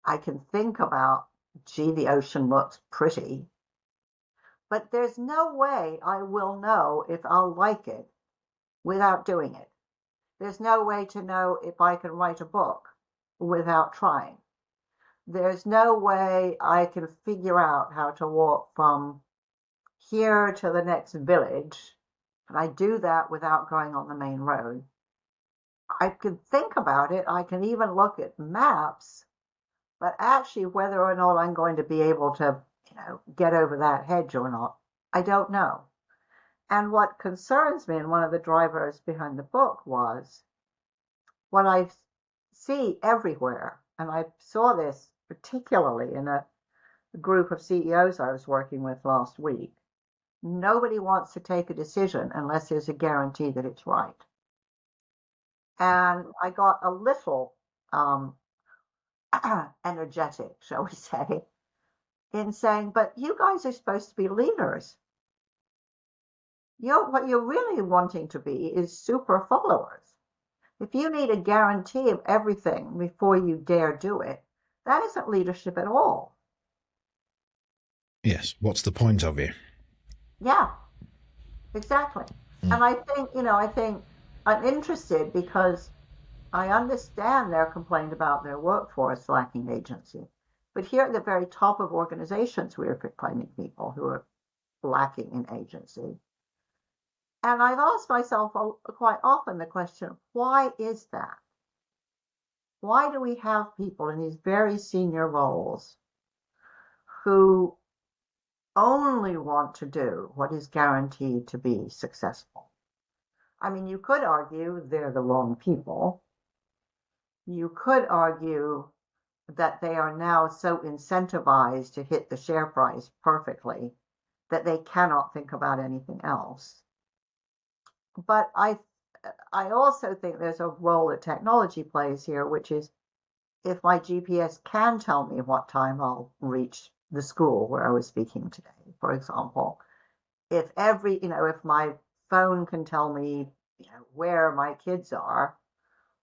I can think about, gee, the ocean looks pretty. But there's no way I will know if I'll like it without doing it. There's no way to know if I can write a book without trying. There's no way I can figure out how to walk from here to the next village, and I do that without going on the main road. I can think about it. I can even look at maps, but actually whether or not I'm going to be able to, get over that hedge or not, I don't know. And what concerns me, and one of the drivers behind the book, was what I see everywhere, and I saw this particularly in a group of CEOs I was working with last week. Nobody wants to take a decision unless there's a guarantee that it's right. And I got a little energetic, shall we say, in saying, but you guys are supposed to be leaders. What you're really wanting to be is super followers. If you need a guarantee of everything before you dare do it, that isn't leadership at all. Yes. What's the point of you? Yeah, exactly. And I think I'm interested because I understand their complaint about their workforce lacking agency. But here at the very top of organizations, we are proclaiming people who are lacking in agency. And I've asked myself quite often the question, why is that? Why do we have people in these very senior roles who only want to do what is guaranteed to be successful? I mean, you could argue they're the wrong people. You could argue that they are now so incentivized to hit the share price perfectly that they cannot think about anything else. But I also think there's a role that technology plays here, which is if my GPS can tell me what time I'll reach the school where I was speaking today, for example, if my phone can tell me, where my kids are,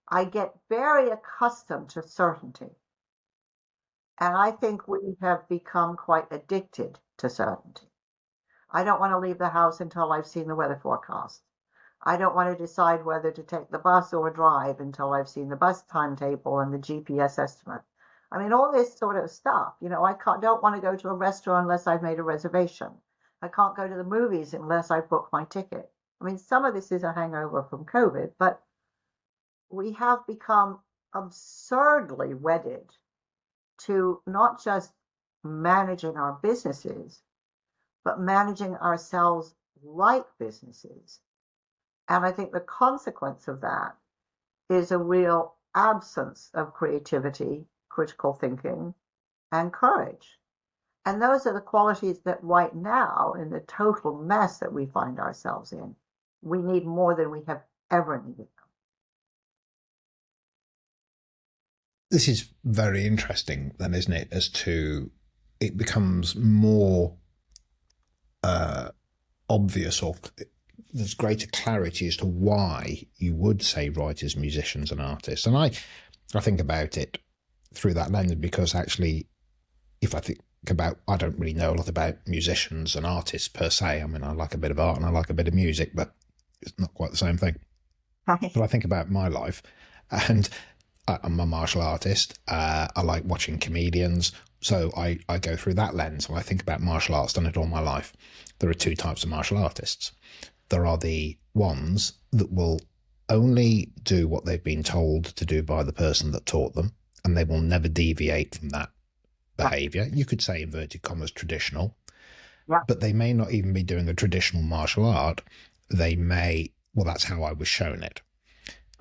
I get very accustomed to certainty. And I think we have become quite addicted to certainty. I don't want to leave the house until I've seen the weather forecast. I don't want to decide whether to take the bus or drive until I've seen the bus timetable and the GPS estimate. I mean, all this sort of stuff. Don't want to go to a restaurant unless I've made a reservation. I can't go to the movies unless I've booked my ticket. I mean, some of this is a hangover from COVID, but we have become absurdly wedded to not just managing our businesses, but managing ourselves like businesses. And I think the consequence of that is a real absence of creativity, critical thinking, and courage. And those are the qualities that right now, in the total mess that we find ourselves in, we need more than we have ever needed them. This is very interesting then, isn't it, as to it becomes more obvious, or there's greater clarity as to why you would say writers, musicians and artists. And I think about it through that lens, because actually, if I think about, I don't really know a lot about musicians and artists per se. I mean, I like a bit of art and I like a bit of music, but it's not quite the same thing. But I think about my life, and I'm a martial artist. I like watching comedians. So I go through that lens. When I think about martial arts, done it all my life. There are two types of martial artists. There are the ones that will only do what they've been told to do by the person that taught them, and they will never deviate from that behavior. You could say, inverted commas, traditional, but they may not even be doing a traditional martial art. They may, well, that's how I was shown it.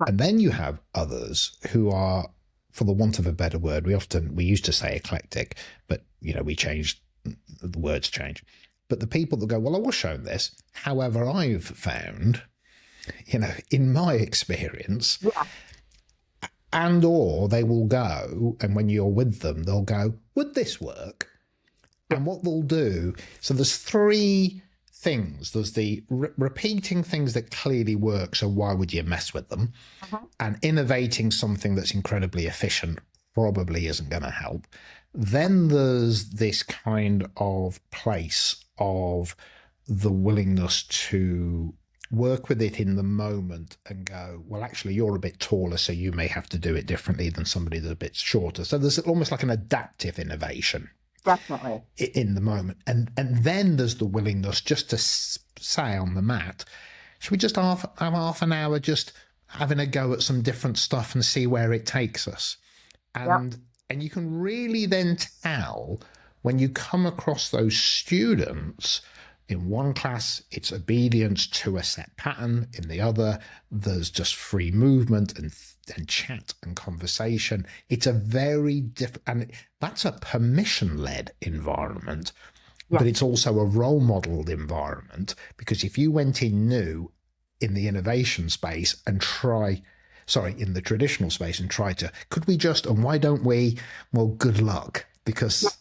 And then you have others who are, for the want of a better word, we used to say eclectic, but we changed, the words change. But the people that go, well, I was shown this. However, I've found, in my experience, or they will go, and when you're with them, they'll go, would this work? And what they'll do, so there's three things. There's the repeating things that clearly work, so why would you mess with them? And innovating something that's incredibly efficient probably isn't going to help. Then there's this kind of place of the willingness to work with it in the moment and go, well, actually, you're a bit taller, so you may have to do it differently than somebody that's a bit shorter. So there's almost like an adaptive innovation. Definitely. In the moment. And then there's the willingness just to say on the mat, should we just have half an hour just having a go at some different stuff and see where it takes us? And you can really then tell when you come across those students. In one class, it's obedience to a set pattern. In the other, there's just free movement and chat and conversation. It's a very different, and that's a permission-led environment, but it's also a role modeled environment, because if you went in new in the innovation space and in the traditional space and try to, could we just, and why don't we? Well, good luck, because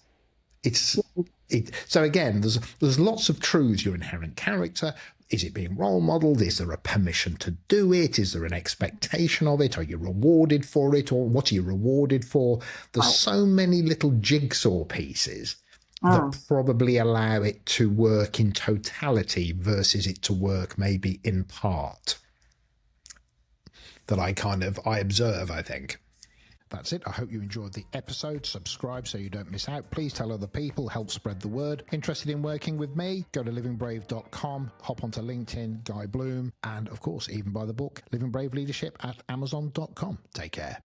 so again, there's lots of truths. Your inherent character. Is it being role modeled? Is there a permission to do it? Is there an expectation of it? Are you rewarded for it? Or what are you rewarded for? There's so many little jigsaw pieces that probably allow it to work in totality versus it to work maybe in part. That I observe, I think. That's it. I hope you enjoyed the episode. Subscribe so you don't miss out. Please tell other people, help spread the word. Interested in working with me? Go to livingbrave.com, hop onto LinkedIn, Guy Bloom, and of course, even buy the book, Living Brave Leadership, at amazon.com. Take care.